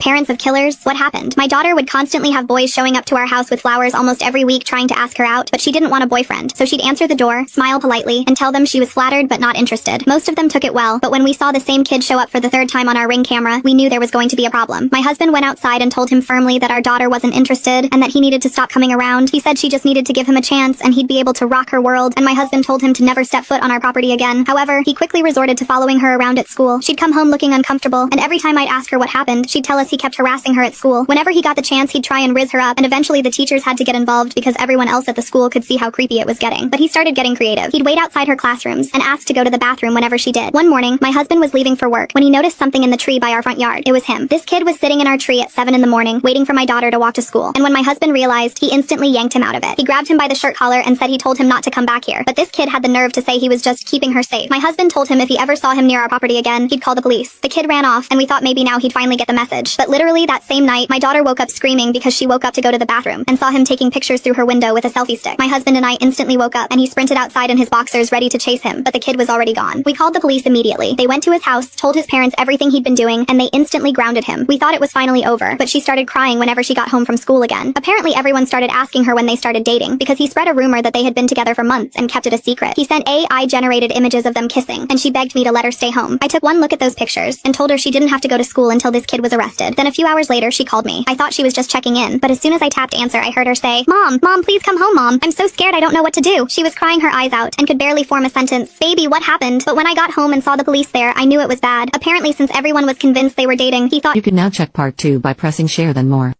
Parents of killers, what happened? My daughter would constantly have boys showing up to our house with flowers almost every week trying to ask her out, but she didn't want a boyfriend. So she'd answer the door, smile politely, and tell them she was flattered but not interested. Most of them took it well, but when we saw the same kid show up for the third time on our Ring camera, we knew there was going to be a problem. My husband went outside and told him firmly that our daughter wasn't interested and that he needed to stop coming around. He said she just needed to give him a chance and he'd be able to rock her world, and my husband told him to never step foot on our property again. However, he quickly resorted to following her around at school. She'd come home looking uncomfortable, and every time I'd ask her what happened, she'd tell us he kept harassing her at school. Whenever he got the chance, he'd try and rizz her up, and eventually the teachers had to get involved because everyone else at the school could see how creepy it was getting. But he started getting creative. He'd wait outside her classrooms and ask to go to the bathroom whenever she did. One morning, my husband was leaving for work when he noticed something in the tree by our front yard. It was him. This kid was sitting in our tree at 7 in the morning, waiting for my daughter to walk to school. And when my husband realized, he instantly yanked him out of it. He grabbed him by the shirt collar and said he told him not to come back here. But this kid had the nerve to say he was just keeping her safe. My husband told him if he ever saw him near our property again, he'd call the police. The kid ran off, and we thought maybe now he'd finally get the message. But literally that same night, my daughter woke up screaming because she woke up to go to the bathroom and saw him taking pictures through her window with a selfie stick. My husband and I instantly woke up, and he sprinted outside in his boxers ready to chase him, but the kid was already gone. We called the police immediately. They went to his house, told his parents everything he'd been doing, and they instantly grounded him. We thought it was finally over, but she started crying whenever she got home from school again. Apparently everyone started asking her when they started dating, because he spread a rumor that they had been together for months and kept it a secret. He sent AI-generated images of them kissing, and she begged me to let her stay home. I took one look at those pictures and told her she didn't have to go to school until this kid was arrested. Then a few hours later, she called me. I thought she was just checking in, but as soon as I tapped answer, I heard her say, Mom, please come home, Mom. I'm so scared I don't know what to do." She was crying her eyes out and could barely form a sentence. "Baby, what happened?" But when I got home and saw the police there, I knew it was bad. Apparently, since everyone was convinced they were dating, he thought You can now check part 2 by pressing share then more.